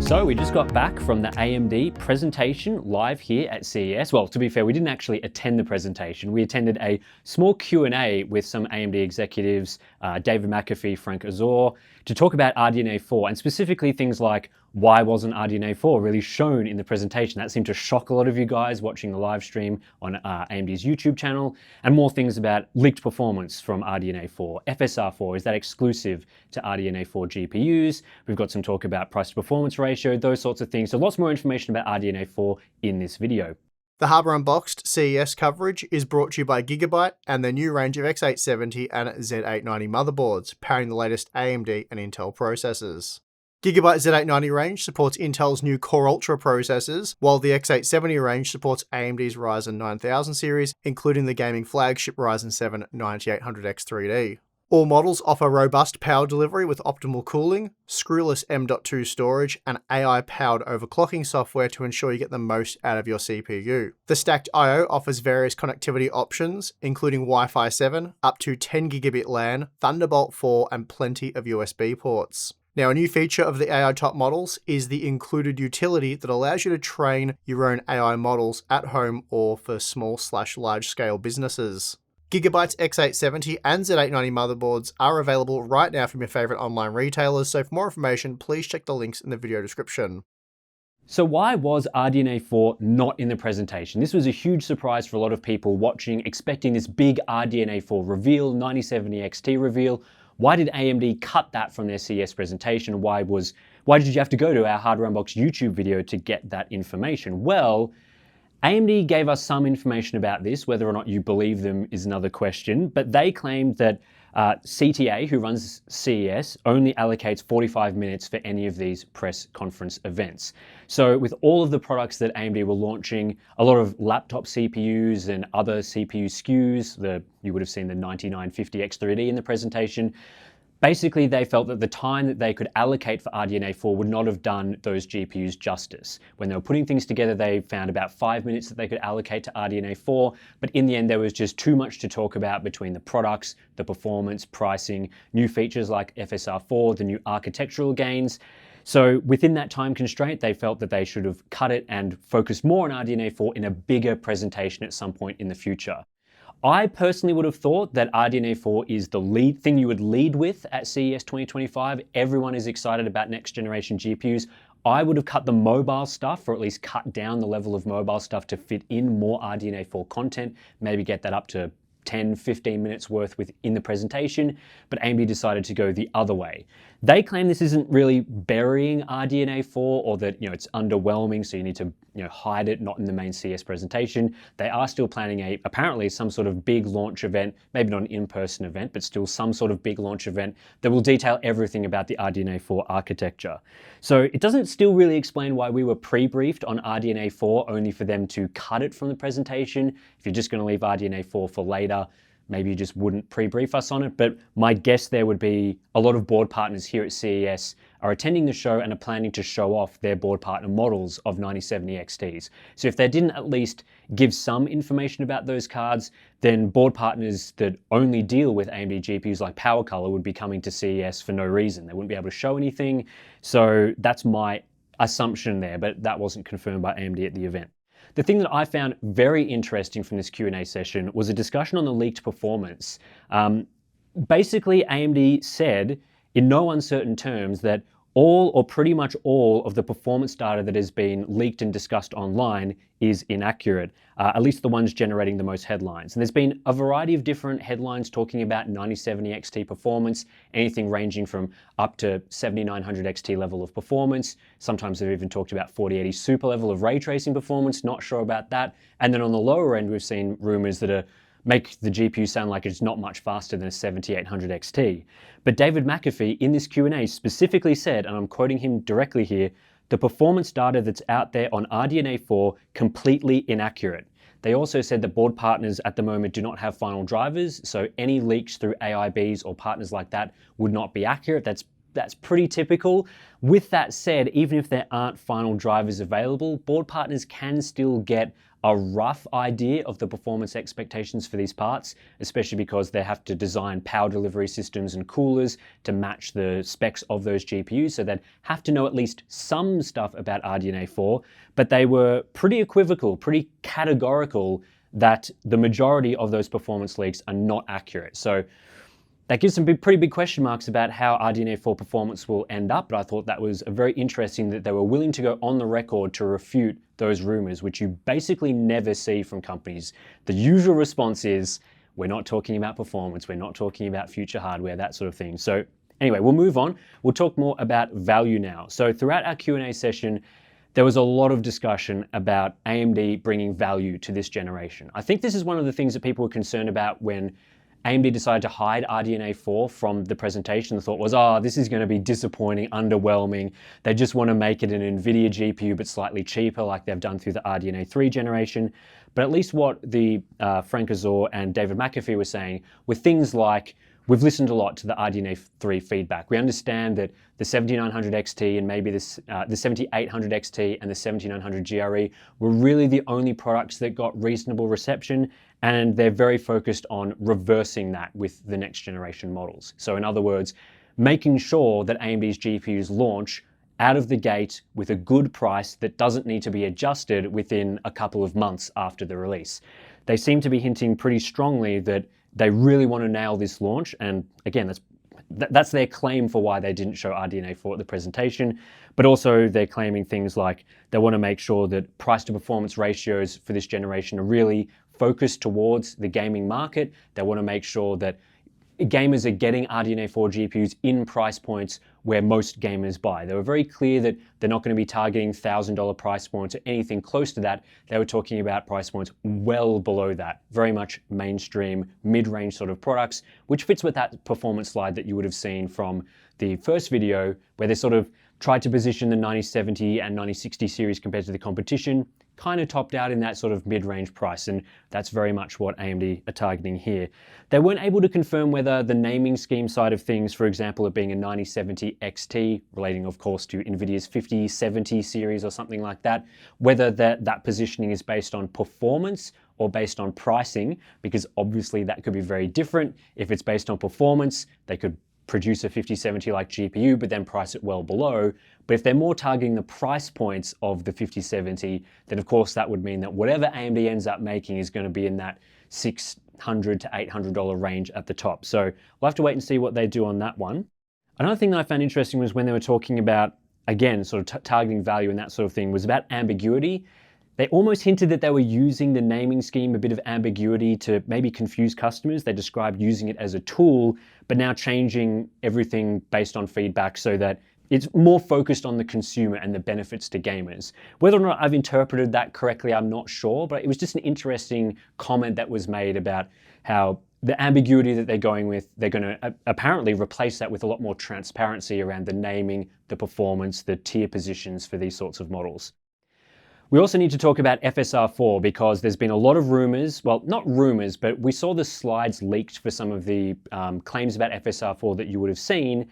So we just got back from the AMD presentation live here at CES. Well, to be fair, we didn't actually attend the presentation. We attended a small Q&A with some AMD executives, David McAfee, Frank Azor, to talk about RDNA 4 and specifically things like why wasn't RDNA 4 really shown in the presentation. That seemed to shock a lot of you guys watching the live stream on AMD's YouTube channel, and more things about leaked performance from RDNA 4. FSR 4, is that exclusive to RDNA 4 GPUs? We've got some talk about price to performance ratio, those sorts of things. So lots more information about RDNA 4 in this video. The Hardware Unboxed CES coverage is brought to you by Gigabyte and their new range of X870 and Z890 motherboards, powering the latest AMD and Intel processors. Gigabyte Z890 range supports Intel's new Core Ultra processors, while the X870 range supports AMD's Ryzen 9000 series, including the gaming flagship Ryzen 7 9800X 3D. All models offer robust power delivery with optimal cooling, screwless M.2 storage, and AI-powered overclocking software to ensure you get the most out of your CPU. The stacked I/O offers various connectivity options, including Wi-Fi 7, up to 10 gigabit LAN, Thunderbolt 4, and plenty of USB ports. Now, a new feature of the AI top models is the included utility that allows you to train your own AI models at home or for small/large-scale businesses. Gigabyte's X870 and Z890 motherboards are available right now from your favorite online retailers, so for more information, please check the links in the video description. So why was RDNA 4 not in the presentation? This was a huge surprise for a lot of people watching, expecting this big RDNA 4 reveal, 9070 XT reveal. Why did AMD cut that from their CES presentation? Why did you have to go to our Hardware Unboxed YouTube video to get that information? Well, AMD gave us some information about this. Whether or not you believe them is another question, but they claimed that CTA, who runs CES, only allocates 45 minutes for any of these press conference events. So with all of the products that AMD were launching, a lot of laptop CPUs and other CPU SKUs, you would have seen the 9950X3D in the presentation, basically, they felt that the time that they could allocate for RDNA 4 would not have done those GPUs justice. When they were putting things together, they found about 5 minutes that they could allocate to RDNA 4, but in the end, there was just too much to talk about between the products, the performance, pricing, new features like FSR 4, the new architectural gains. So within that time constraint, they felt that they should have cut it and focused more on RDNA 4 in a bigger presentation at some point in the future. I personally would have thought that RDNA 4 is the lead thing you would lead with at CES 2025. Everyone is excited about next generation GPUs. I would have cut the mobile stuff, or at least cut down the level of mobile stuff to fit in more RDNA 4 content, maybe get that up to 10, 15 minutes worth within the presentation, but AMD decided to go the other way. They claim this isn't really burying RDNA 4 or that it's underwhelming, so you need to hide it, not in the main CES presentation. They are still planning apparently some sort of big launch event, maybe not an in-person event, but still some sort of big launch event that will detail everything about the RDNA 4 architecture. So it doesn't still really explain why we were pre-briefed on RDNA 4 only for them to cut it from the presentation. If you're just going to leave RDNA 4 for later, maybe you just wouldn't pre-brief us on it, but my guess there would be a lot of board partners here at CES are attending the show and are planning to show off their board partner models of 9070 XTs. So if they didn't at least give some information about those cards, then board partners that only deal with AMD GPUs like PowerColor would be coming to CES for no reason. They wouldn't be able to show anything. So that's my assumption there, but that wasn't confirmed by AMD at the event. The thing that I found very interesting from this Q&A session was a discussion on the leaked performance. Basically, AMD said in no uncertain terms that all or pretty much all of the performance data that has been leaked and discussed online is inaccurate, at least the ones generating the most headlines. And there's been a variety of different headlines talking about 9070 XT performance, anything ranging from up to 7900 XT level of performance. Sometimes they've even talked about 4080 super level of ray tracing performance, not sure about that. And then on the lower end, we've seen rumors that make the GPU sound like it's not much faster than a 7800 XT. But David McAfee in this Q&A specifically said, and I'm quoting him directly here, the performance data that's out there on RDNA 4 completely inaccurate. They also said that board partners at the moment do not have final drivers, so any leaks through AIBs or partners like that would not be accurate. That's pretty typical. With that said, even if there aren't final drivers available, board partners can still get a rough idea of the performance expectations for these parts, especially because they have to design power delivery systems and coolers to match the specs of those GPUs, so they'd have to know at least some stuff about RDNA 4, but they were pretty equivocal, pretty categorical that the majority of those performance leaks are not accurate. So that gives some pretty big question marks about how RDNA 4 performance will end up, but I thought that was very interesting that they were willing to go on the record to refute those rumors, which you basically never see from companies. The usual response is, we're not talking about performance, we're not talking about future hardware, that sort of thing. So anyway, we'll move on. We'll talk more about value now. So throughout our Q&A session, there was a lot of discussion about AMD bringing value to this generation. I think this is one of the things that people were concerned about when AMD decided to hide RDNA 4 from the presentation. The thought was, oh, this is going to be disappointing, underwhelming. They just want to make it an NVIDIA GPU, but slightly cheaper, like they've done through the RDNA 3 generation. But at least what the Frank Azor and David McAfee were saying were things like, we've listened a lot to the RDNA 3 feedback. We understand that the 7900 XT and maybe the 7800 XT and the 7900 GRE were really the only products that got reasonable reception, and they're very focused on reversing that with the next generation models. So in other words, making sure that AMD's GPUs launch out of the gate with a good price that doesn't need to be adjusted within a couple of months after the release. They seem to be hinting pretty strongly that they really want to nail this launch, and again, that's their claim for why they didn't show RDNA 4 at the presentation, but also they're claiming things like they want to make sure that price to performance ratios for this generation are really focused towards the gaming market. They want to make sure that gamers are getting RDNA 4 GPUs in price points where most gamers buy. They were very clear that they're not going to be targeting $1,000 price points or anything close to that. They were talking about price points well below that, very much mainstream, mid-range sort of products, which fits with that performance slide that you would have seen from the first video, where they sort of tried to position the 9070 and 9060 series compared to the competition, kind of topped out in that sort of mid-range price, and that's very much what AMD are targeting here. They weren't able to confirm whether the naming scheme side of things, for example, it being a 9070 XT, relating of course to NVIDIA's 5070 series or something like that, whether that positioning is based on performance or based on pricing, because obviously that could be very different. If it's based on performance, they could produce a 5070 like GPU, but then price it well below. But if they're more targeting the price points of the 5070, then of course that would mean that whatever AMD ends up making is going to be in that $600 to $800 range at the top. So we'll have to wait and see what they do on that one. Another thing that I found interesting was when they were talking about, again, sort of targeting value and that sort of thing, was about ambiguity. They almost hinted that they were using the naming scheme, a bit of ambiguity, to maybe confuse customers. They described using it as a tool, but now changing everything based on feedback so that it's more focused on the consumer and the benefits to gamers. Whether or not I've interpreted that correctly, I'm not sure, but it was just an interesting comment that was made about how the ambiguity that they're going with, they're going to apparently replace that with a lot more transparency around the naming, the performance, the tier positions for these sorts of models. We also need to talk about FSR4 because there's been a lot of rumors, well, not rumors, but we saw the slides leaked for some of the claims about FSR4 that you would have seen.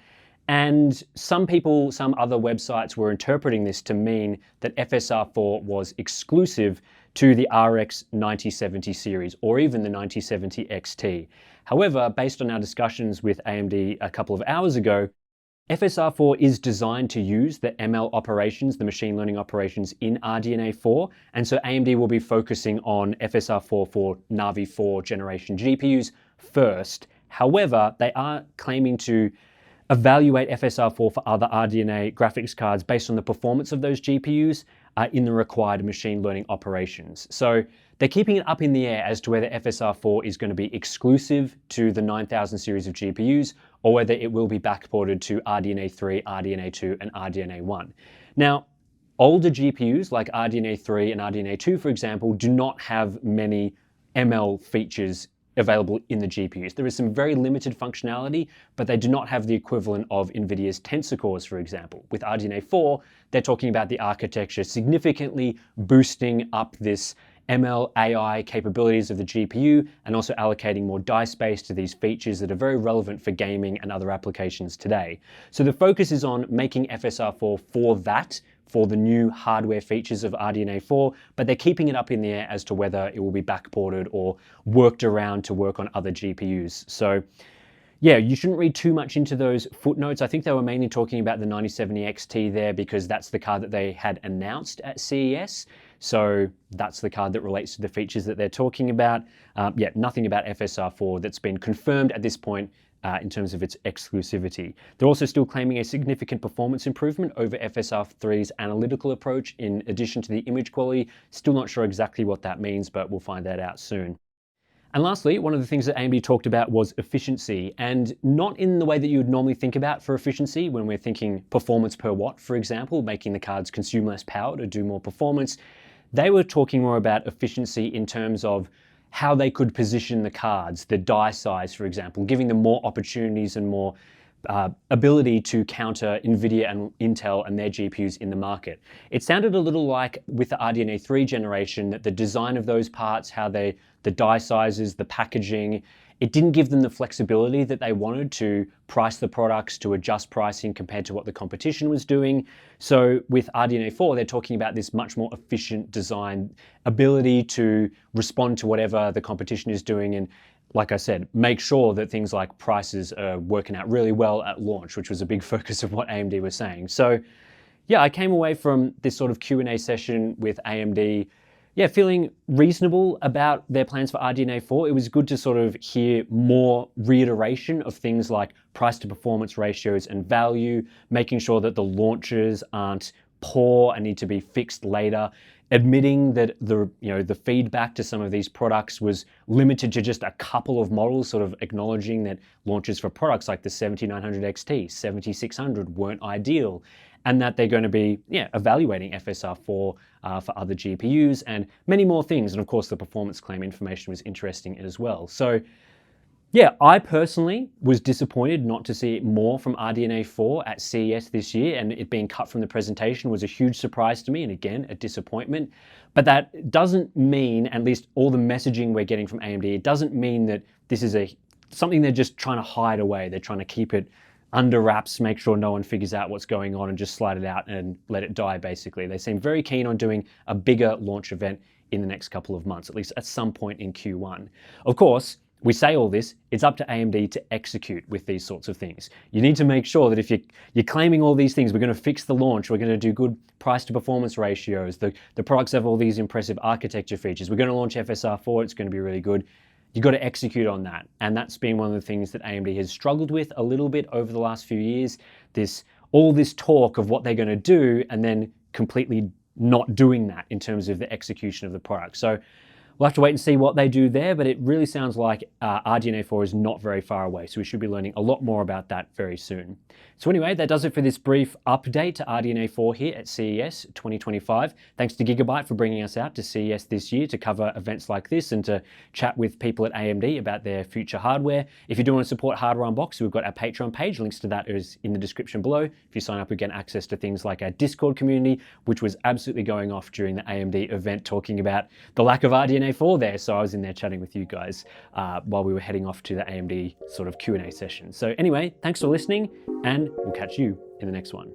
And some people, some other websites were interpreting this to mean that FSR4 was exclusive to the RX 9070 series or even the 9070 XT. However, based on our discussions with AMD a couple of hours ago, FSR4 is designed to use the ML operations, the machine learning operations in RDNA 4, and so AMD will be focusing on FSR4 for Navi 4 generation GPUs first. However, they are claiming to evaluate FSR4 for other RDNA graphics cards based on the performance of those GPUs in the required machine learning operations. So they're keeping it up in the air as to whether FSR4 is going to be exclusive to the 9000 series of GPUs or whether it will be backported to RDNA 3, RDNA 2, and RDNA 1. Now, older GPUs like RDNA 3 and RDNA 2, for example, do not have many ML features available in the GPUs. There is some very limited functionality, but they do not have the equivalent of NVIDIA's Tensor cores, for example. With RDNA 4, they're talking about the architecture significantly boosting up this ML AI capabilities of the GPU and also allocating more die space to these features that are very relevant for gaming and other applications today. So the focus is on making FSR4 for that, for the new hardware features of RDNA 4, but they're keeping it up in the air as to whether it will be backported or worked around to work on other GPUs. So yeah, you shouldn't read too much into those footnotes. I think they were mainly talking about the 9070 XT there because that's the card that they had announced at CES. So that's the card that relates to the features that they're talking about. Yeah, nothing about FSR4 that's been confirmed at this point in terms of its exclusivity. They're also still claiming a significant performance improvement over FSR3's analytical approach in addition to the image quality. Still not sure exactly what that means, but we'll find that out soon. And lastly, one of the things that AMD talked about was efficiency, and not in the way that you would normally think about for efficiency when we're thinking performance per watt, for example, making the cards consume less power to do more performance. They were talking more about efficiency in terms of how they could position the cards, the die size, for example, giving them more opportunities and more ability to counter NVIDIA and Intel and their GPUs in the market. It sounded a little like with the RDNA 3 generation that the design of those parts, the die sizes, the packaging, it didn't give them the flexibility that they wanted to price the products, to adjust pricing compared to what the competition was doing. So with RDNA 4, they're talking about this much more efficient design, ability to respond to whatever the competition is doing, and like I said, make sure that things like prices are working out really well at launch, which was a big focus of what AMD was saying. So yeah, I came away from this sort of Q&A session with AMD, yeah, feeling reasonable about their plans for RDNA 4. It was good to sort of hear more reiteration of things like price to performance ratios and value, making sure that the launches aren't poor and need to be fixed later, admitting that the feedback to some of these products was limited to just a couple of models, sort of acknowledging that launches for products like the 7900 XT, 7600 weren't ideal, and that they're going to be evaluating FSR4 for other GPUs and many more things. And of course, the performance claim information was interesting as well. So yeah, I personally was disappointed not to see more from RDNA 4 at CES this year, and it being cut from the presentation was a huge surprise to me, and again, a disappointment. But that doesn't mean, at least all the messaging we're getting from AMD, it doesn't mean that this is something they're just trying to hide away. They're trying to keep it under wraps, make sure no one figures out what's going on and just slide it out and let it die, basically. They seem very keen on doing a bigger launch event in the next couple of months, at least at some point in Q1. Of course, we say all this, it's up to AMD to execute with these sorts of things. You need to make sure that if you're claiming all these things, we're going to fix the launch, we're going to do good price to performance ratios, the products have all these impressive architecture features, we're going to launch FSR4, it's going to be really good. You've got to execute on that. And that's been one of the things that AMD has struggled with a little bit over the last few years. All this talk of what they're going to do and then completely not doing that in terms of the execution of the product. So we'll have to wait and see what they do there, but it really sounds like RDNA 4 is not very far away, so we should be learning a lot more about that very soon. So anyway, that does it for this brief update to RDNA 4 here at CES 2025. Thanks to Gigabyte for bringing us out to CES this year to cover events like this and to chat with people at AMD about their future hardware. If you do want to support Hardware Unboxed, we've got our Patreon page. Links to that is in the description below. If you sign up, you get access to things like our Discord community, which was absolutely going off during the AMD event, talking about the lack of RDNA 4 there. So I was in there chatting with you guys while we were heading off to the AMD sort of Q&A session. So anyway, thanks for listening, and we'll catch you in the next one.